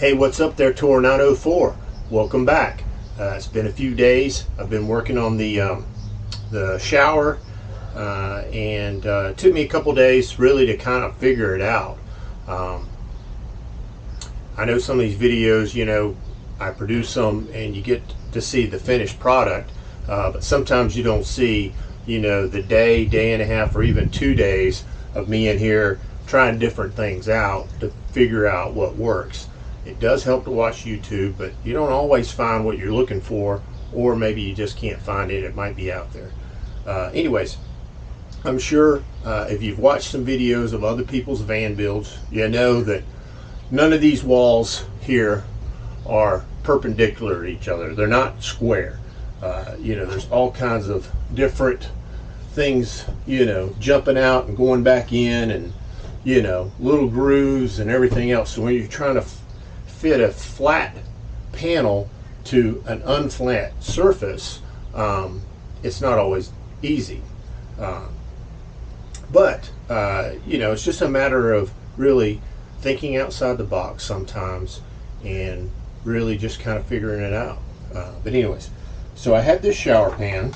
Hey, what's up there, Tour 904? Welcome back. It's been a few days. I've been working on the shower, and it took me a couple days really to kind of figure it out. I know some of these videos, you know, I produce them and you get to see the finished product, but sometimes you don't see, you know, the day and a half, or even 2 days of me in here trying different things out to figure out what works. It does help to watch YouTube, but you don't always find what you're looking for, or maybe you just can't find it. It might be out there. Anyways, I'm sure if you've watched some videos of other people's van builds, you know that none of these walls here are perpendicular to each other. They're not square. You know, there's all kinds of different things, you know, jumping out and going back in, and, you know, little grooves and everything else. So when you're trying to fit a flat panel to an unflat surface, it's not always easy. But you know, it's just a matter of really thinking outside the box sometimes and really just kind of figuring it out. But anyways, so I had this shower pan.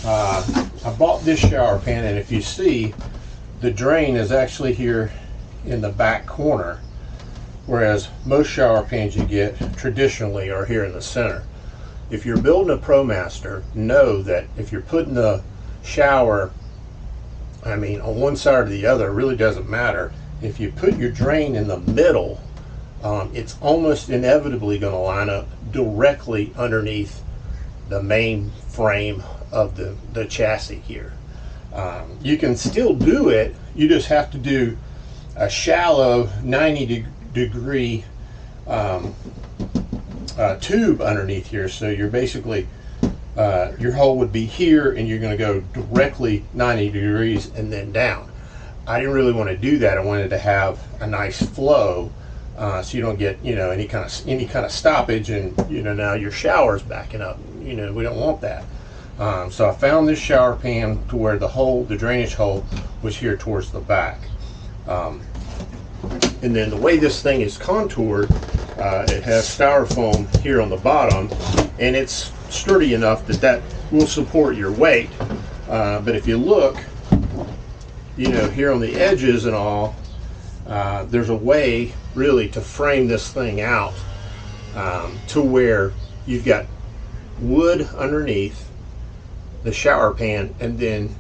I bought this shower pan, and if you see, the drain is actually here in the back corner, whereas most shower pans you get traditionally are here in the center. If you're building a ProMaster, know that if you're putting the shower, I mean, on one side or the other, it really doesn't matter. If you put your drain in the middle, it's almost inevitably going to line up directly underneath the main frame of the chassis here. You can still do it, you just have to do a shallow 90-degree tube underneath here. So you're basically, your hole would be here, and you're going to go directly 90 degrees and then down. I didn't really want to do that. I wanted to have a nice flow, so you don't get, you know, any kind of stoppage, and, you know, now your shower's backing up. You know, we don't want that. So I found this shower pan to where the drainage hole was here towards the back. And then the way this thing is contoured, it has styrofoam here on the bottom, and it's sturdy enough that will support your weight. But if you look, you know, here on the edges and all, there's a way really to frame this thing out to where you've got wood underneath the shower pan, and then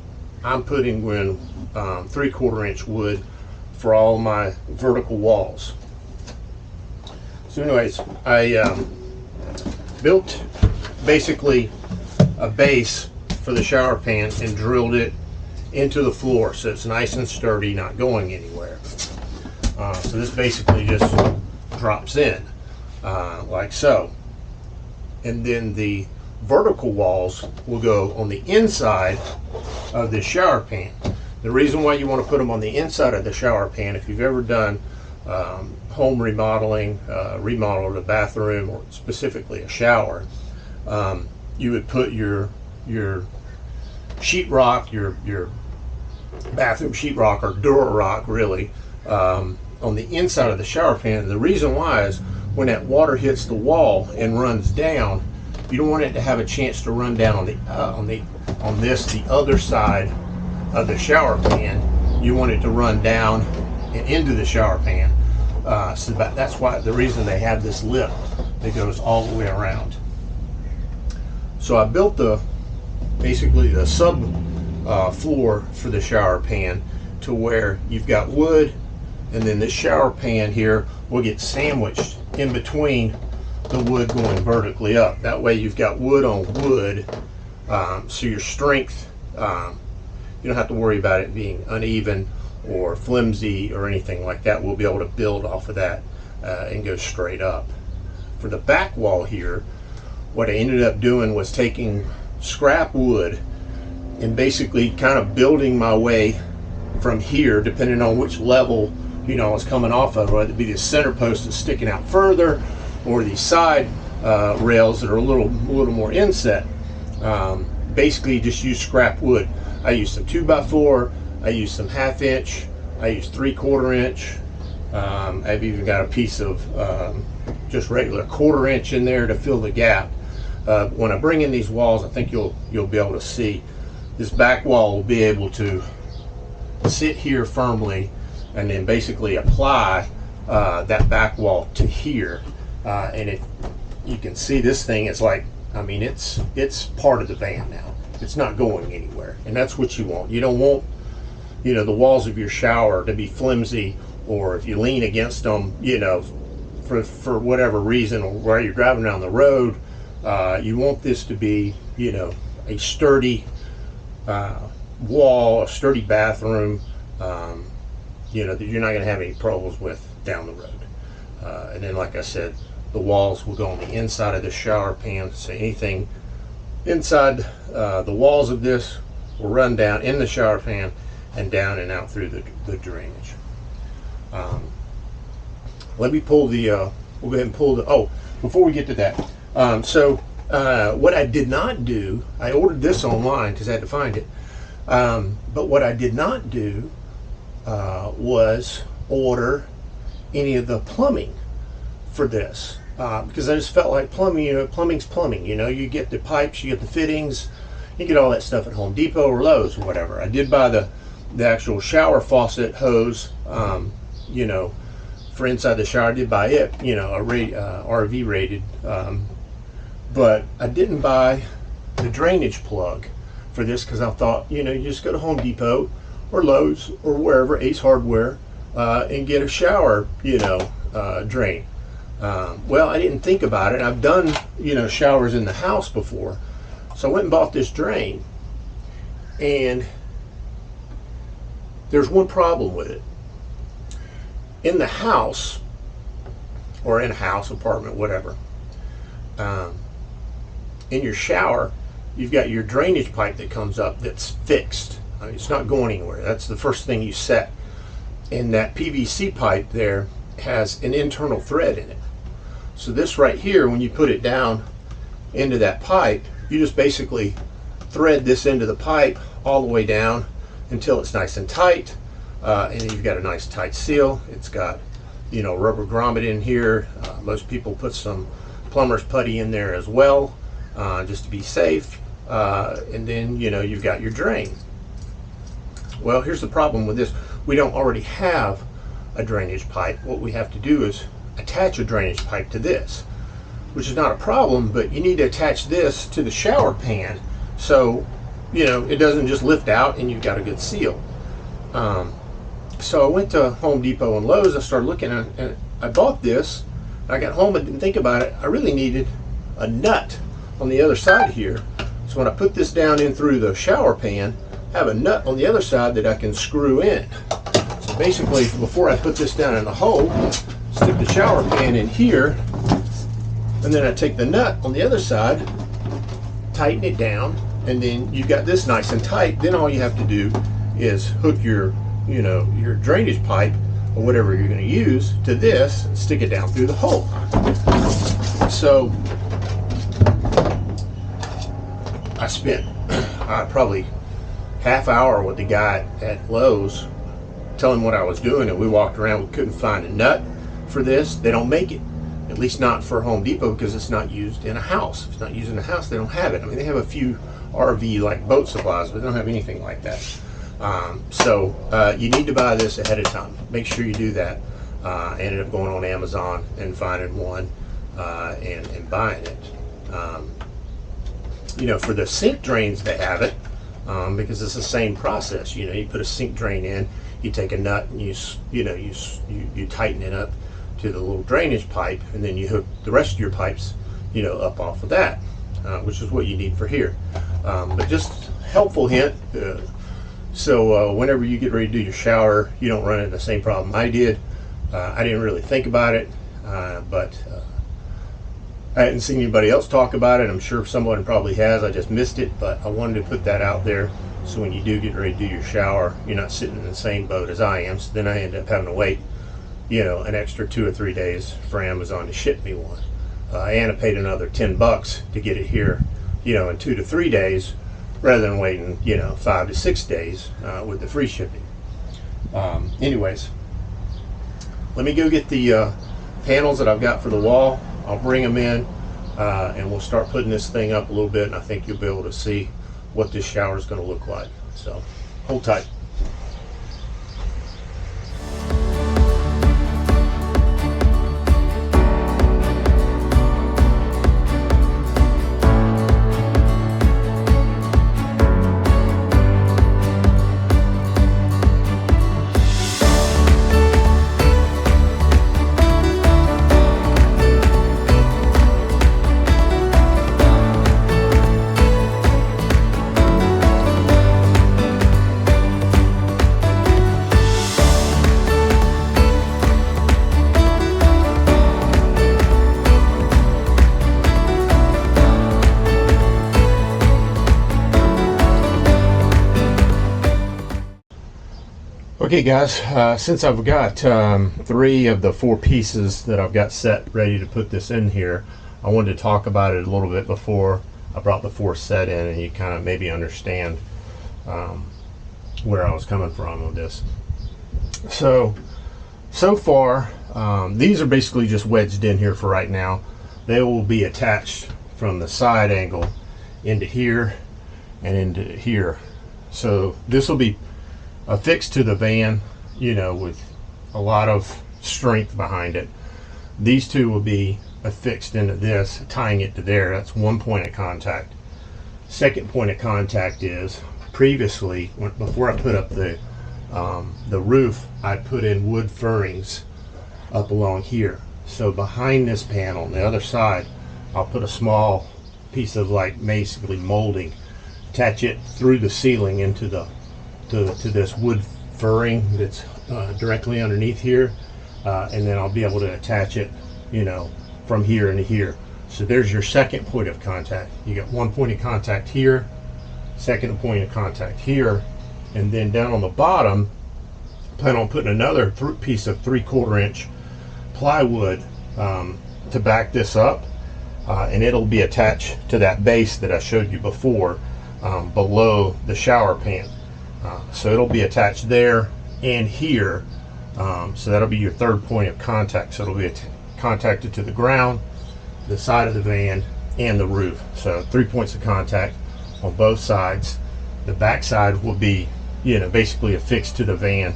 I'm putting in 3/4 inch wood for all my vertical walls. So anyways, I built basically a base for the shower pan and drilled it into the floor, so it's nice and sturdy, not going anywhere. So this basically just drops in like so, and then the vertical walls will go on the inside of the shower pan. The reason why you want to put them on the inside of the shower pan, if you've ever done home remodeling, remodeled a bathroom, or specifically a shower, you would put your sheetrock, your bathroom sheetrock, or Durarock really, on the inside of the shower pan. And the reason why is when that water hits the wall and runs down, you don't want it to have a chance to run down on the other side of the shower pan. You want it to run down and into the shower pan. So that's why the reason they have this lip that goes all the way around. So I built basically the sub floor for the shower pan to where you've got wood, and then this shower pan here will get sandwiched in between the wood going vertically up. That way you've got wood on wood, so your strength, you don't have to worry about it being uneven or flimsy or anything like that. We'll be able to build off of that and go straight up. For the back wall here, what I ended up doing was taking scrap wood and basically kind of building my way from here, depending on which level, you know, I was coming off of, whether it be the center post that's sticking out further, or these side rails that are a little more inset. Basically just use scrap wood. I used some 2x4, I used some 1/2 inch, I used 3/4 inch, I've even got a piece of just regular 1/4 inch in there to fill the gap. When I bring in these walls, I think you'll be able to see this back wall will be able to sit here firmly and then basically apply that back wall to here. And if you can see this thing, it's like, I mean, it's part of the van now. It's not going anywhere, and that's what you want. You don't want, you know, the walls of your shower to be flimsy, or if you lean against them, you know, for whatever reason, or while you're driving down the road, you want this to be, you know, a sturdy wall, a sturdy bathroom, you know, that you're not going to have any problems with down the road. And then, like I said, the walls will go on the inside of the shower pan, so anything inside the walls of this will run down in the shower pan and down and out through the drainage. Let me pull the, we'll go ahead and pull the, oh, before we get to that, so what I did not do, I ordered this online because I had to find it, but what I did not do was order any of the plumbing for this, because I just felt like plumbing, you know, plumbing's plumbing. You know, you get the pipes, you get the fittings, you get all that stuff at Home Depot or Lowe's or whatever. I did buy the actual shower faucet hose, you know, for inside the shower. I did buy it, you know, a RV rated, but I didn't buy the drainage plug for this because I thought, you know, you just go to Home Depot or Lowe's or wherever, Ace Hardware, and get a shower, you know, drain. Well, I didn't think about it. I've done, you know, showers in the house before, so I went and bought this drain, and there's one problem with it. In the house, or in a house, apartment, whatever, in your shower, you've got your drainage pipe that comes up that's fixed. I mean, it's not going anywhere. That's the first thing you set. And that PVC pipe there has an internal thread in it. So this right here, when you put it down into that pipe, you just basically thread this into the pipe all the way down until it's nice and tight, and then you've got a nice tight seal. It's got, you know, rubber grommet in here. Most people put some plumber's putty in there as well, just to be safe, and then, you know, you've got your drain. Well, here's the problem with this. We don't already have a drainage pipe. What we have to do is attach a drainage pipe to this, which is not a problem, but you need to attach this to the shower pan so, you know, it doesn't just lift out and you've got a good seal. So I went to Home Depot and Lowe's. I started looking at it, and I bought this. I got home and didn't think about it. I really needed a nut on the other side here. So when I put this down in through the shower pan, I have a nut on the other side that I can screw in. So basically, before I put this down in the hole, stick the shower pan in here, and then I take the nut on the other side, tighten it down, and then you've got this nice and tight. Then all you have to do is hook your, you know, your drainage pipe or whatever you're going to use to this and stick it down through the hole. So I spent probably half hour with the guy at Lowe's, telling him what I was doing, and we walked around. We couldn't find a nut for this. They don't make it, at least not for Home Depot, because it's not used in a house. If it's not used in a house, they don't have it. I mean, they have a few RV like boat supplies, but they don't have anything like that. So you need to buy this ahead of time. Make sure you do that. I ended up going on Amazon and finding one and buying it. You know, for the sink drains, they have it, because it's the same process. You know, you put a sink drain in, you take a nut and you tighten it up to the little drainage pipe, and then you hook the rest of your pipes, you know, up off of that, which is what you need for here. But just helpful hint. So whenever you get ready to do your shower, you don't run into the same problem I did. I didn't really think about it, but I hadn't seen anybody else talk about it. I'm sure someone probably has. I just missed it, but I wanted to put that out there so when you do get ready to do your shower, you're not sitting in the same boat as I am. So then I end up having to wait, you know, an extra 2 or 3 days for Amazon to ship me one. And I paid another $10 to get it here, you know, in 2 to 3 days, rather than waiting, you know, 5 to 6 days with the free shipping. Anyways, let me go get the panels that I've got for the wall. I'll bring them in and we'll start putting this thing up a little bit, and I think you'll be able to see what this shower is going to look like. So hold tight. Okay guys, since I've got 3 of the 4 pieces that I've got set ready to put this in here, I wanted to talk about it a little bit before I brought the 4th set in, and you kind of maybe understand where I was coming from with this. So far, these are basically just wedged in here for right now. They will be attached from the side angle into here and into here. So this will be affixed to the van, you know, with a lot of strength behind it. These 2 will be affixed into this, tying it to there. That's one point of contact. Second point of contact is, previously, before I put up the roof, I put in wood furrings up along here. So behind this panel on the other side, I'll put a small piece of like basically molding, attach it through the ceiling into the to this wood furring that's directly underneath here, and then I'll be able to attach it, you know, from here into here. So there's your second point of contact. You got one point of contact here, second point of contact here, and then down on the bottom, plan on putting another piece of 3/4 inch plywood to back this up, and it'll be attached to that base that I showed you before, below the shower pan. So it'll be attached there and here, so that'll be your third point of contact. So it'll be contacted to the ground, the side of the van, and the roof. So 3 points of contact on both sides. The back side will be, you know, basically affixed to the van,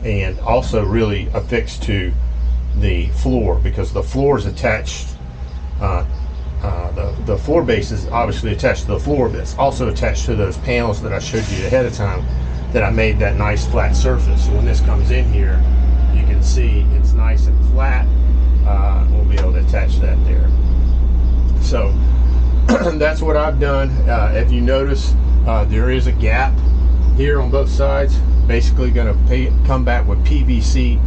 and also really affixed to the floor, because the floor is attached. The floor base is obviously attached to the floor, but it's also attached to those panels that I showed you ahead of time that I made that nice flat surface. So when this comes in here, you can see it's nice and flat. We'll be able to attach that there. So that's what I've done. If you notice, there is a gap here on both sides. Basically going to come back with PVC,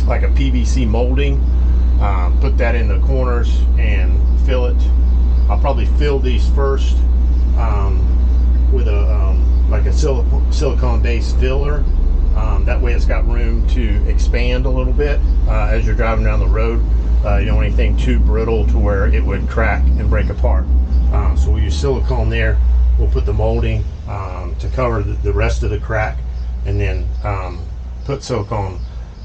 like a PVC molding. Put that in the corners and fill it. I'll probably fill these first with a like a silicone based filler. That way it's got room to expand a little bit as you're driving down the road. You don't want anything too brittle to where it would crack and break apart. So we'll use silicone there. We'll put the molding to cover the rest of the crack, and then put silicone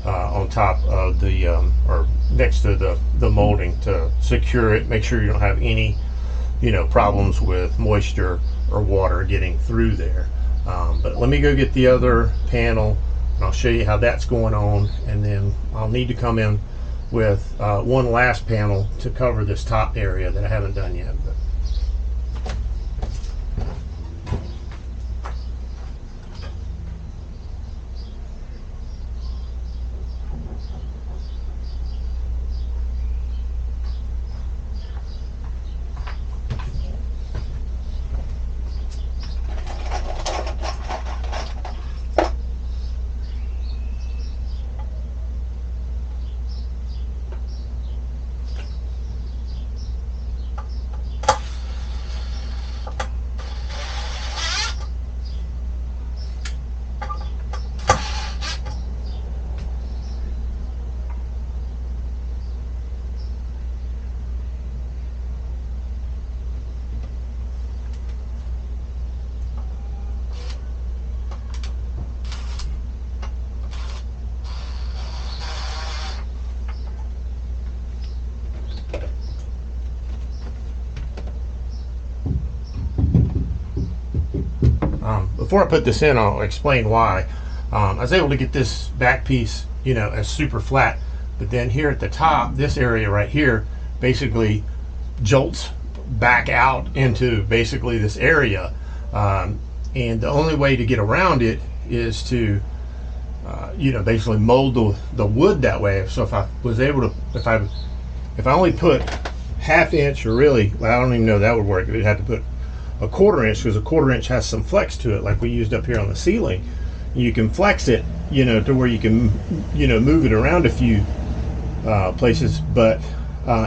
on top of the or next to the molding to secure it. Make sure you don't have any, you know, problems with moisture or water getting through there. But let me go get the other panel, and I'll show you how that's going on, and then I'll need to come in with one last panel to cover this top area that I haven't done yet. But before I put this in, I'll explain why. I was able to get this back piece, you know, as super flat, but then here at the top, this area right here basically jolts back out into basically this area, and the only way to get around it is to you know, basically mold the wood that way. So if I was able to, if I only put 1/2 inch, or really, well, I don't even know that would work. We'd have to put a 1/4 inch, because a 1/4 inch has some flex to it, like we used up here on the ceiling. You can flex it, you know, to where you can, you know, move it around a few places, but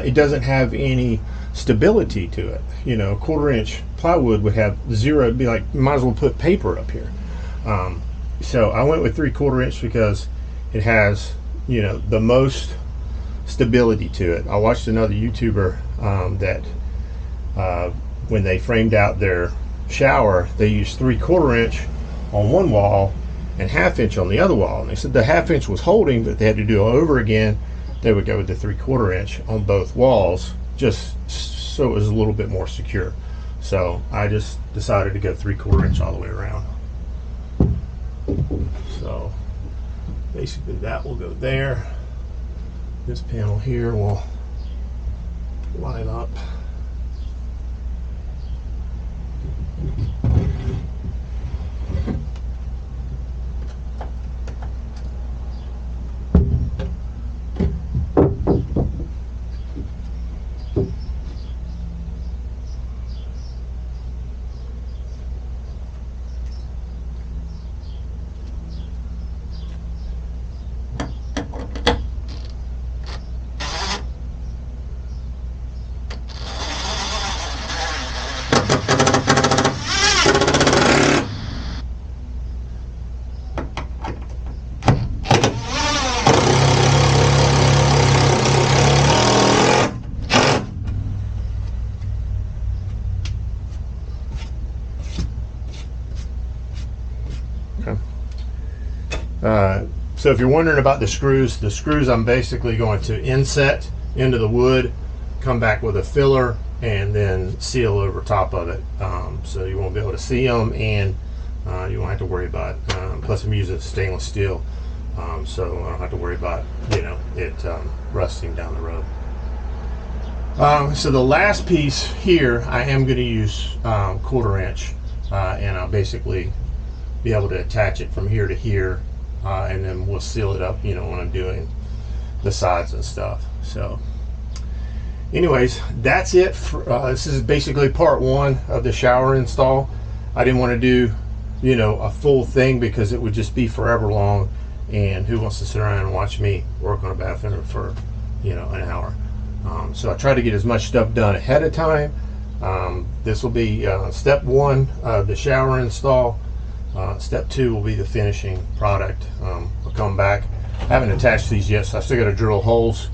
it doesn't have any stability to it. You know, a 1/4 inch plywood would have zero. It'd be like, you might as well put paper up here. So I went with 3/4 inch because it has, you know, the most stability to it. I watched another YouTuber that when they framed out their shower, they used 3/4 inch on one wall and 1/2 inch on the other wall. And they said the 1/2 inch was holding, but they had to do it over again. They would go with the 3/4 inch on both walls, just so it was a little bit more secure. So I just decided to go 3/4 inch all the way around. So basically that will go there. This panel here will line up. So if you're wondering about the screws I'm basically going to inset into the wood, come back with a filler, and then seal over top of it. So you won't be able to see them, and you won't have to worry about it. Plus I'm using stainless steel, so I don't have to worry about, you know, it rusting down the road. So the last piece here, I am going to use 1/4 inch, and I'll basically be able to attach it from here to here, and then we'll seal it up, you know, when I'm doing the sides and stuff. So anyways, that's it for, this is basically part 1 of the shower install. I didn't want to do, you know, a full thing because it would just be forever long, and who wants to sit around and watch me work on a bathroom for, you know, an hour. So I try to get as much stuff done ahead of time. This will be step 1 of the shower install. Step 2 will be the finishing product. I'll come back. I haven't attached these yet, so I still got to drill holes,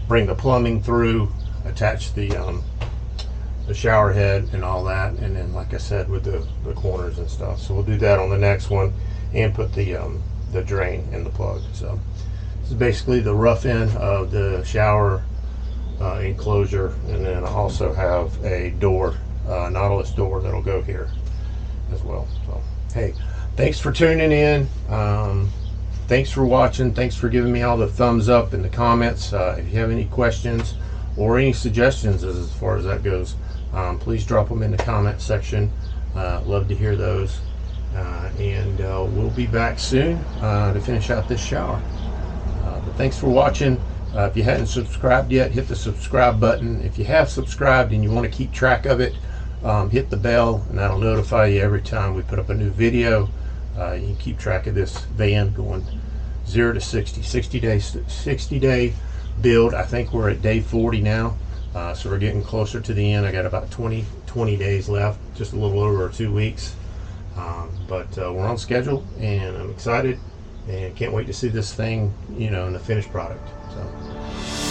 bring the plumbing through, attach the shower head and all that, and then, like I said, with the corners and stuff. So we'll do that on the next one, and put the drain in the plug. So this is basically the rough end of the shower enclosure, and then I also have a door, Nautilus door, that'll go here as well. So hey, thanks for tuning in. Thanks for watching. Thanks for giving me all the thumbs up in the comments. If you have any questions or any suggestions as far as that goes, please drop them in the comment section. Love to hear those. And we'll be back soon to finish out this shower. But thanks for watching. If you hadn't subscribed yet, hit the subscribe button. If you have subscribed and you want to keep track of it, hit the bell, and that'll notify you every time we put up a new video. You can keep track of this van going 0 to 60 day build. I think we're at day 40 now, so we're getting closer to the end. I got about 20 days left, just a little over 2 weeks, but we're on schedule, and I'm excited and can't wait to see this thing, you know, in the finished product. So,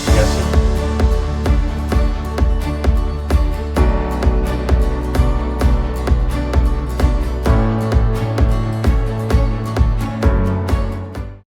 yes.